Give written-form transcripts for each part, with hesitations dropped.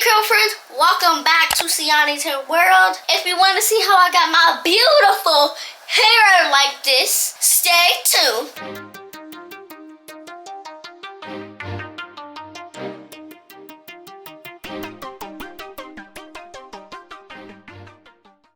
girlfriends, welcome back to Siani's Hair World. If you want to see how I got my beautiful hair like this, stay tuned.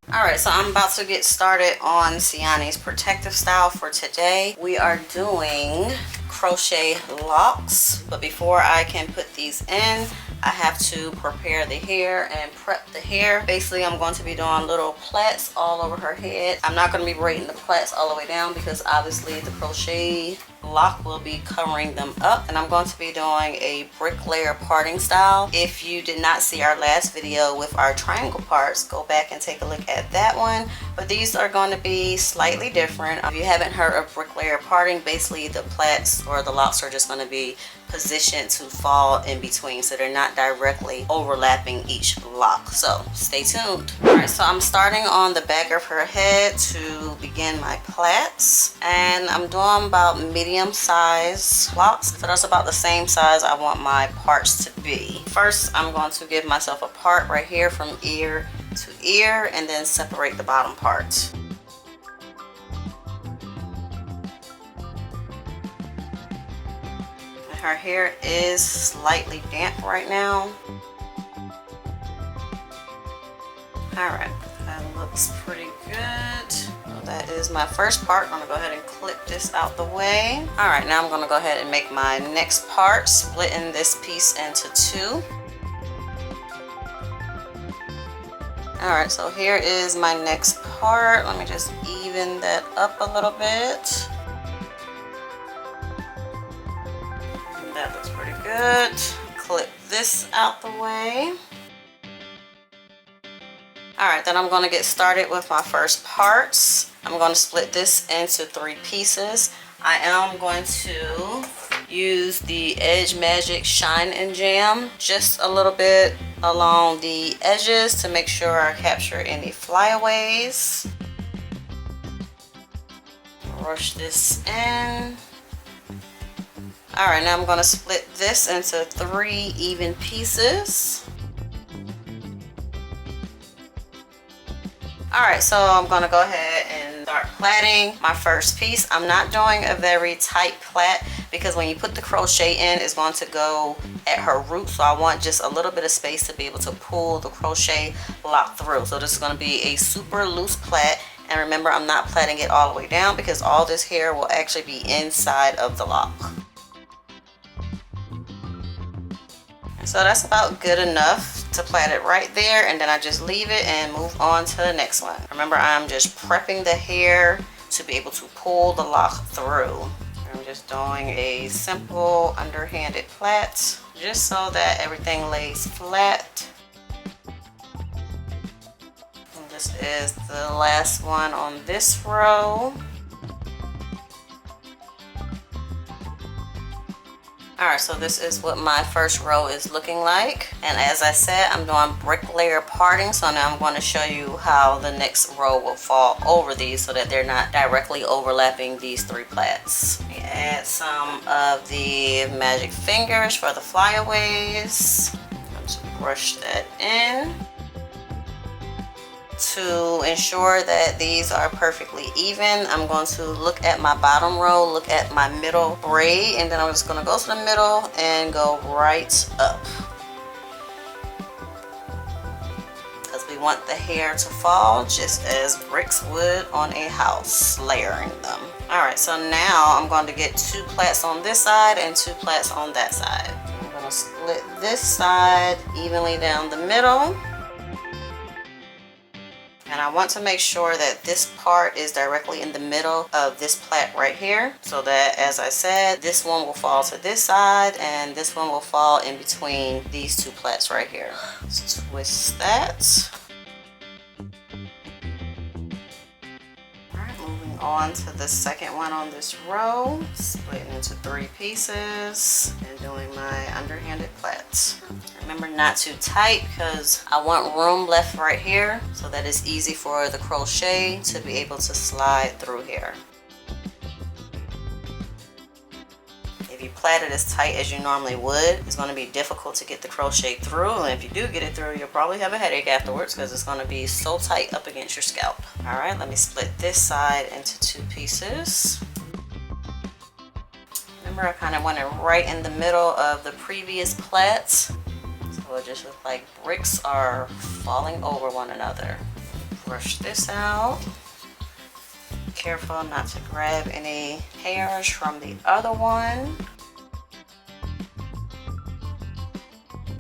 Alright, so I'm about to get started on Siani's protective style for today. We are doing Crochet Locs, but before I can put these in, I have to prepare the hair and prep the hair. Basically, I'm going to be doing little plaits all over her head. I'm not going to be braiding the plaits all the way down because obviously the crochet lock will be covering them up, and I'm going to be doing a brick layer parting style. If you did not see our last video with our triangle parts, go back and take a look at that one, but these are going to be slightly different. If you haven't heard of brick layer parting, basically the plaits or the locks are just going to be positioned to fall in between, so they're not directly overlapping each lock. So stay tuned. All right, so I'm starting on the back of her head to begin my plaits, and I'm doing about medium size locks, so that's about the same size I want my parts to be. First, I'm going to give myself a part right here from ear to ear and then separate the bottom part. Her hair is slightly damp right now. Alright, that looks pretty good. So that is my first part. I'm going to go ahead and clip this out the way. Alright, now I'm going to go ahead and make my next part, splitting this piece into two. Alright, so here is my next part. Let me just even that up a little bit. That looks pretty good. Clip this out the way. Alright, then I'm going to get started with my first parts. I'm going to split this into 3 pieces. I am going to use the Edge Magic Shine and Jam just a little bit along the edges to make sure I capture any flyaways. Rush this in. Alright, now I'm going to split this into 3 even pieces. Alright, so I'm going to go ahead and start plaiting my first piece. I'm not doing a very tight plait because when you put the crochet in, it's going to go at her root. So I want just a little bit of space to be able to pull the crochet lock through. So this is going to be a super loose plait. And remember, I'm not plaiting it all the way down because all this hair will actually be inside of the lock. So that's about good enough to plait it right there, and then I just leave it and move on to the next one. Remember, I'm just prepping the hair to be able to pull the lock through. I'm just doing a simple underhanded plait just so that everything lays flat. And this is the last one on this row. Alright, so this is what my first row is looking like. And as I said, I'm doing brick layer parting. So now I'm going to show you how the next row will fall over these so that they're not directly overlapping these 3 plaits. Let me add some of the magic fingers for the flyaways. I'm going to brush that in to ensure that these are perfectly even. I'm going to look at my bottom row, look at my middle braid, and then I'm just going to go to the middle and go right up, because we want the hair to fall just as bricks would on a house, layering them. Alright, so now I'm going to get 2 plaits on this side and 2 plaits on that side. I'm going to split this side evenly down the middle. And I want to make sure that this part is directly in the middle of this plait right here, so that, as I said, this one will fall to this side and this one will fall in between these 2 plaits right here. Let's twist that. Alright, moving on to the second one on this row, splitting into 3 pieces and doing my underhanded plaits. Remember, not too tight because I want room left right here so that it's easy for the crochet to be able to slide through here. If if you plait it as tight as you normally would, it's going to be difficult to get the crochet through. And if you do get it through, you'll probably have a headache afterwards because it's going to be so tight up against your scalp. All right, let me split this side into 2 pieces. Remember, I kind of went right in the middle of the previous plaits. So it just looks like bricks are falling over one another. Brush this out. Careful not to grab any hairs from the other one.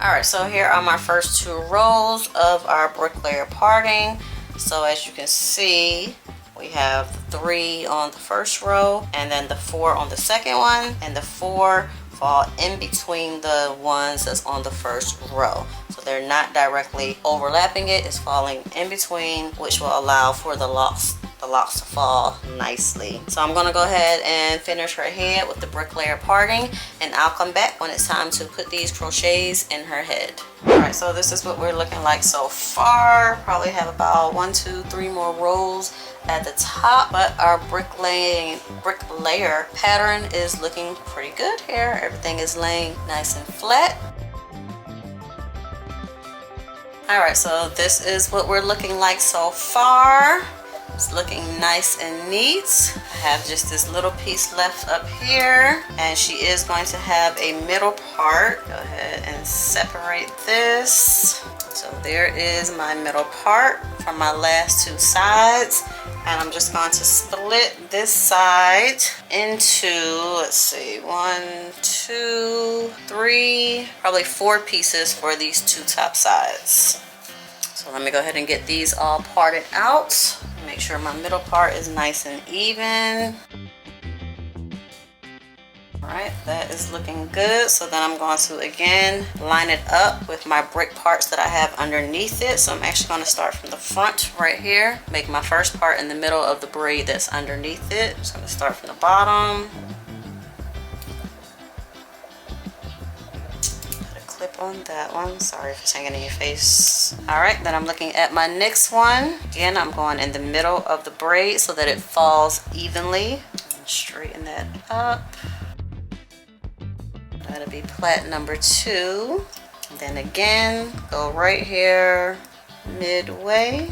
Alright, so here are my first 2 rows of our bricklayer parting. So as you can see, we have 3 on the first row and then the 4 on the second one, and the 4 fall in between the ones that's on the first row. So they're not directly overlapping it, it's falling in between, which will allow for the locks to fall nicely. So I'm gonna go ahead and finish her head with the bricklayer parting, and I'll come back when it's time to put these crochets in her head. Alright, so this is what we're looking like so far. Probably have about 1, 2, 3 more rows at the top, but our bricklayer pattern is looking pretty good here. Everything is laying nice and flat. Alright, so this is what we're looking like so far. It's looking nice and neat. I have just this little piece left up here, and she is going to have a middle part. Go ahead and separate this. So there is my middle part from my last 2 sides, and I'm just going to split this side into, let's see, 1, 2, 3, probably 4 pieces for these 2 top sides. So let me go ahead and get these all parted out. Make sure my middle part is nice and even. Alright, that is looking good. So then I'm going to again line it up with my brick parts that I have underneath it. So I'm actually going to start from the front right here. Make my first part in the middle of the braid that's underneath it. So I'm going to start from the bottom. On that one, sorry if it's hanging in your face. All right, then I'm looking at my next one. Again, I'm going in the middle of the braid so that it falls evenly. Straighten that up. That'll be plait number 2. And then again, go right here midway.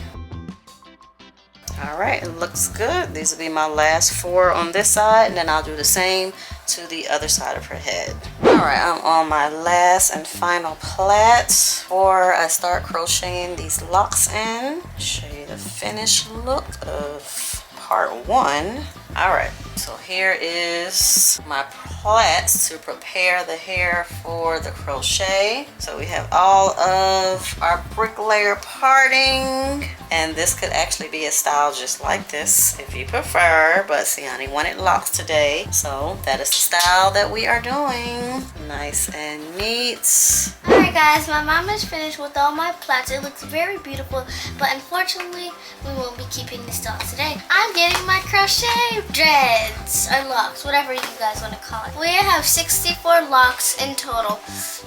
All right, it looks good. These will be my last 4 on this side, and then I'll do the same to the other side of her head. All right, I'm on my last and final plait before I start crocheting these locks in. Show you the finished look of part 1. All right, so here is my plaits to prepare the hair for the crochet. So we have all of our bricklayer parting, and this could actually be a style just like this if you prefer, but Siani wanted locks today, so that is the style that we are doing. Nice and neat. Alright guys, my mom is finished with all my plaits. It looks very beautiful, but unfortunately we won't be keeping this doll today. I'm getting my crochet dreads or locks, whatever you guys want to call it. We have 64 locks in total.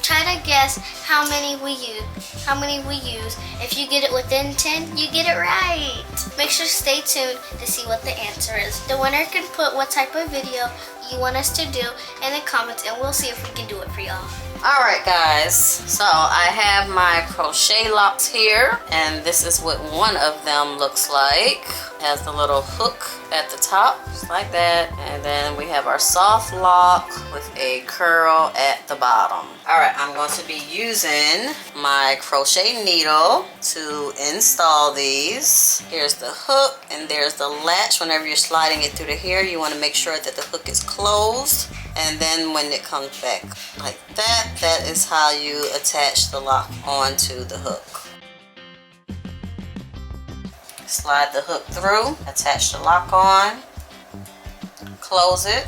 Try to guess how many we use. If you get it within 10, you get it right. Make sure to stay tuned to see what the answer is. The winner can put what type of video you want us to do in the comments, and we'll see if we can do it for y'all. Alright guys, so I have my crochet locks here, and this is what one of them looks like. It has the little hook at the top, just like that, and then we have our soft lock with a curl at the bottom. Alright, I'm going to be using my crochet needle to install these. Here's the hook, and there's the latch. Whenever you're sliding it through the hair, you want to make sure that the hook is closed. And then when it comes back like that, that is how you attach the lock onto the hook. Slide the hook through, attach the lock on, close it,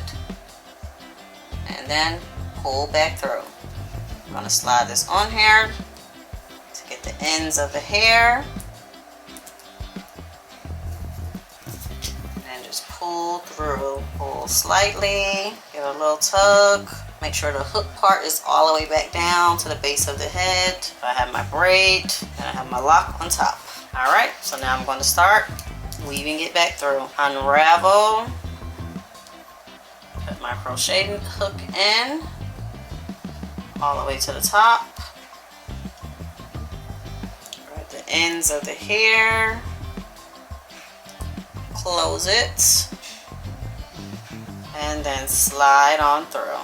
and then pull back through. I'm going to slide this on here to get the ends of the hair. Pull through, pull slightly, give it a little tug, make sure the hook part is all the way back down to the base of the head. I have my braid and I have my lock on top. Alright, so now I'm going to start weaving it back through. Unravel, put my crochet hook in all the way to the top. At the ends of the hair. Close it. And then slide on through.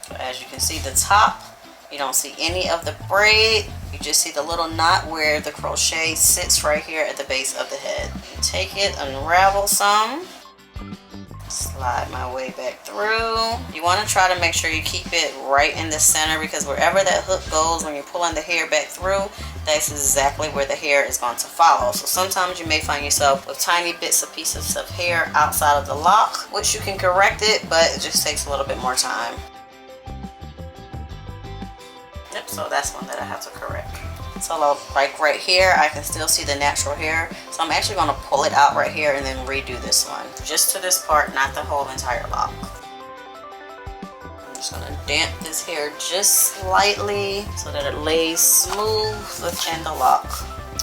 So as you can see, the top, you don't see any of the braid. You just see the little knot where the crochet sits right here at the base of the head. You take it, unravel some. Slide my way back through. You want to try to make sure you keep it right in the center, because wherever that hook goes when you're pulling the hair back through, that's exactly where the hair is going to follow. So sometimes you may find yourself with tiny bits of pieces of hair outside of the lock, which you can correct it, but it just takes a little bit more time. Yep, so that's one that I have to correct. So like right here, I can still see the natural hair. So I'm actually going to pull it out right here and then redo this one. Just to this part, not the whole entire lock. I'm just going to damp this hair just slightly so that it lays smooth within the lock.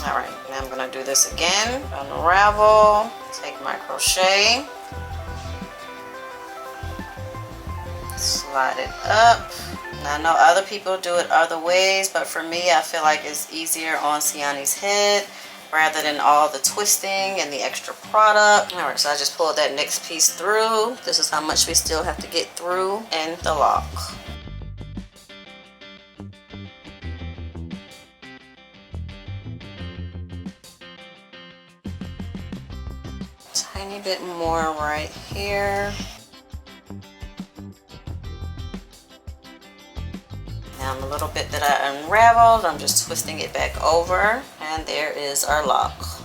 Alright, now I'm going to do this again. Unravel, take my crochet, slide it up. Now, I know other people do it other ways, but for me, I feel like it's easier on Siani's head rather than all the twisting and the extra product. Alright, so I just pulled that next piece through. This is how much we still have to get through in the lock. Tiny bit more right here. Now the little bit that I unraveled, I'm just twisting it back over, and there is our lock.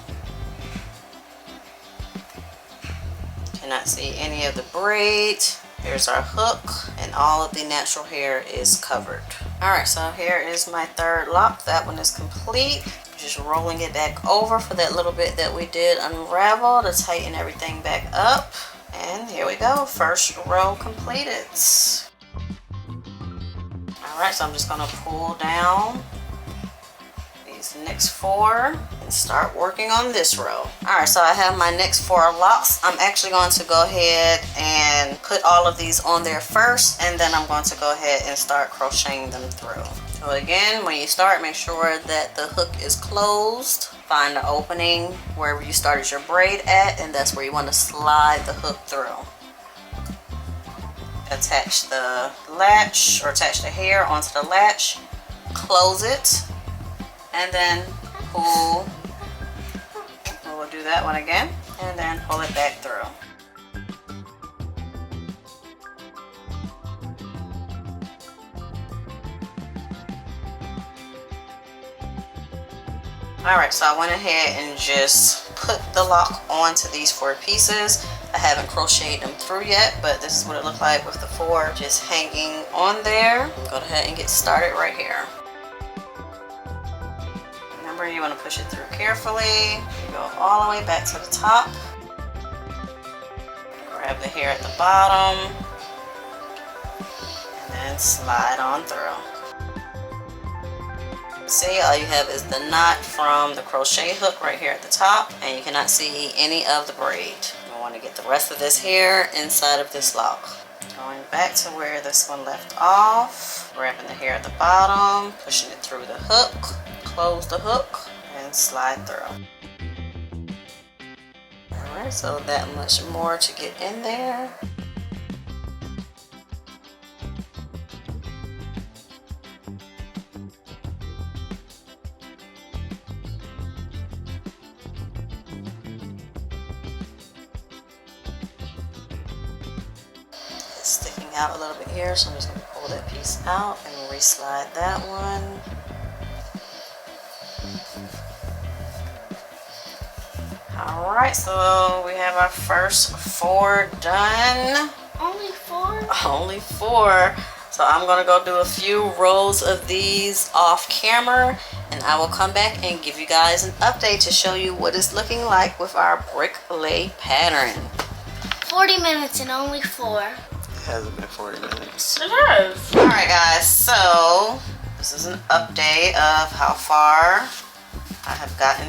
Cannot see any of the braid. There's our hook, and all of the natural hair is covered. Alright, so here is my third lock. That one is complete. Just rolling it back over for that little bit that we did unravel to tighten everything back up. And here we go, first row completed. Alright, so I'm just going to pull down these next four and start working on this row. Alright, so I have my next four locks. I'm actually going to go ahead and put all of these on there first, and then I'm going to go ahead and start crocheting them through. So again, when you start, make sure that the hook is closed. Find the opening wherever you started your braid at, and that's where you want to slide the hook through. Attach the latch, or attach the hair onto the latch, close it, and then pull. We'll do that one again, and then pull it back through. Alright, so I went ahead and just put the lock onto these four pieces. I haven't crocheted them through yet, but this is what it looked like with the four just hanging on there. Go ahead and get started right here. Remember, you want to push it through carefully. You go all the way back to the top. Grab the hair at the bottom, and then slide on through. See, all you have is the knot from the crochet hook right here at the top, and you cannot see any of the braid. You want to get the rest of this hair inside of this lock. Going back to where this one left off, grabbing the hair at the bottom, pushing it through the hook, close the hook, and slide through. Alright, so that much more to get in there. Sticking out a little bit here, so I'm just going to pull that piece out and re-slide that one. Alright, so we have our first four done. Only four? Only four. So I'm going to go do a few rows of these off camera, and I will come back and give you guys an update to show you what it's looking like with our brick lay pattern. 40 minutes and only four. It hasn't been 40 minutes. It has. Alright guys, so this is an update of how far I have gotten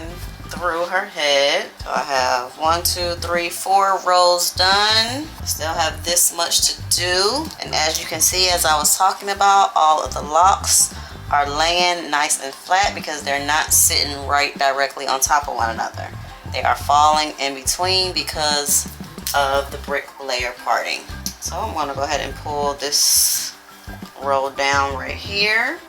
through her head. So I have 1, 2, 3, 4 rows done. I still have this much to do. And as you can see, as I was talking about, all of the locks are laying nice and flat because they're not sitting right directly on top of one another. They are falling in between because of the brick layer parting. So I'm going to go ahead and pull this row down right here.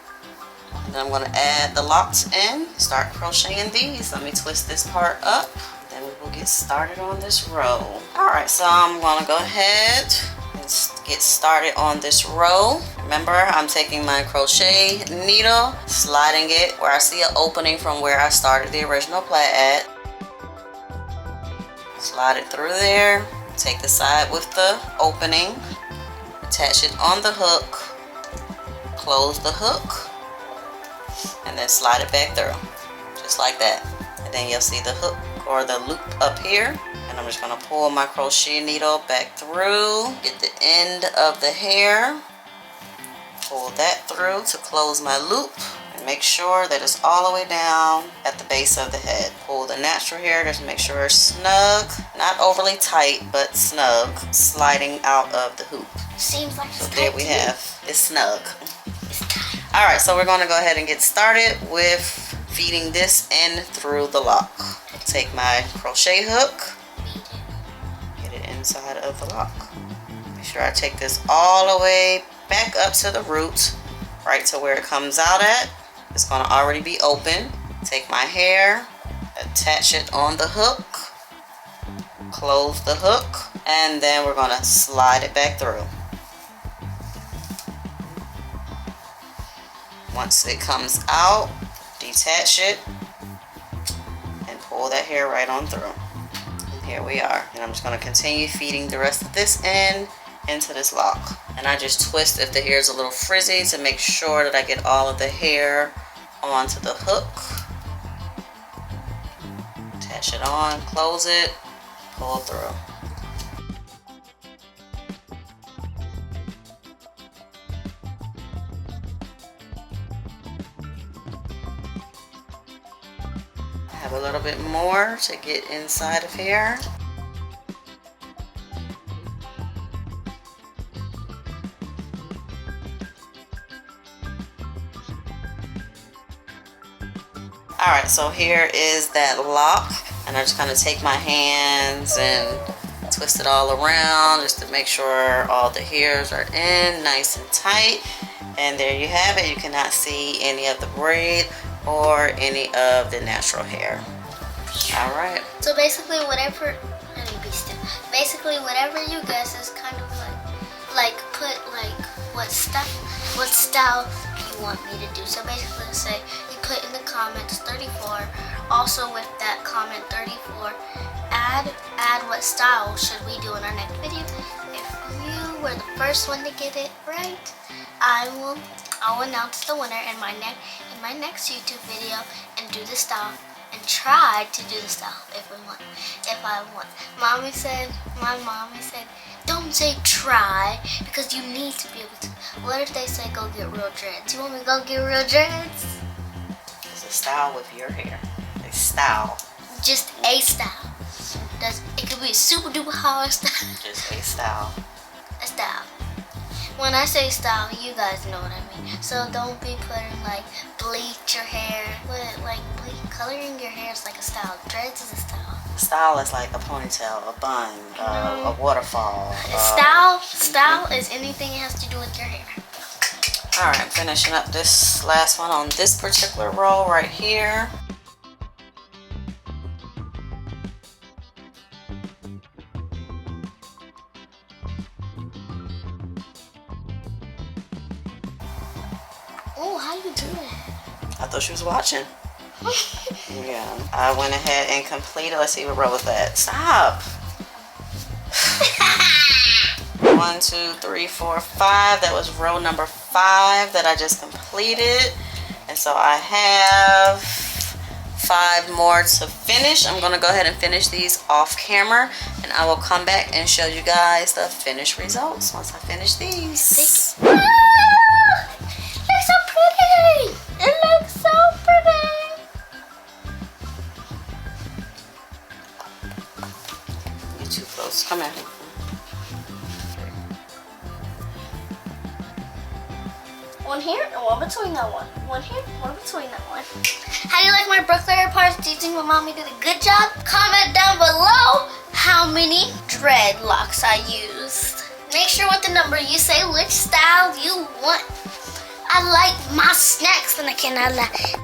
And then I'm going to add the locks in, start crocheting these. Let me twist this part up, then we will get started on this row. Alright, so I'm going to go ahead and get started on this row. Remember, I'm taking my crochet needle, sliding it where I see an opening from where I started the original plait at. Slide it through there, take the side with the opening, attach it on the hook, close the hook, and then slide it back through, just like that. And then you'll see the hook or the loop up here. And I'm just gonna pull my crochet needle back through, get the end of the hair, pull that through to close my loop, and make sure that it's all the way down at the base of the head. Pull the natural hair, just make sure it's snug, not overly tight, but snug, sliding out of the hoop. Seems like so there we have, it's snug. All right, so we're gonna go ahead and get started with feeding this in through the lock. Take my crochet hook, get it inside of the lock. Make sure I take this all the way back up to the root, right to where it comes out at. It's gonna already be open. Take my hair, attach it on the hook, close the hook, and then we're gonna slide it back through. Once it comes out, detach it and pull that hair right on through. And here we are. And I'm just going to continue feeding the rest of this in into this lock. And I just twist if the hair is a little frizzy to make sure that I get all of the hair onto the hook. Attach it on, close it, pull through. Have a little bit more to get inside of here. Alright, so here is that lock, and I just kind of take my hands and twist it all around just to make sure all the hairs are in nice and tight. And there you have it. You cannot see any of the braid or any of the natural hair. All right. So basically, whatever. Let me be still. Basically, whatever you guess is kind of like put like what style you want me to do. So basically, say you put in the comments 34. Also with that comment 34, add what style should we do in our next video. If you were the first one to get it right, I'll announce the winner in my next YouTube video and do the style and try to do the style if I won. My mommy said, don't say try because you need to be able to. What if they say go get real dreads? You want me to go get real dreads? It's a style with your hair. A style. Just a style. It could be a super duper hard style. Just a style. A style. When I say style, you guys know what I mean. So don't be putting like bleach your hair. Coloring your hair is like a style. Dreads is a style. Style is like a ponytail, a bun, a waterfall. Style is anything that has to do with your hair. All right, I'm finishing up this last one on this particular row right here. Oh, how you do that? I thought she was watching. Yeah, I went ahead and completed. Let's see what row was that. Stop. 1, 2, 3, 4, 5. That was row number 5 that I just completed. And so I have 5 more to finish. I'm going to go ahead and finish these off camera. And I will come back and show you guys the finished results once I finish these. Looks so pretty! It looks so pretty! between that one. One here, one between that one. How do you like my Brooklyn hair parts? Do you think my mommy did a good job? Comment down below how many dreadlocks I used. Make sure with the number you say which style you want. I like my snacks and I cannot lie.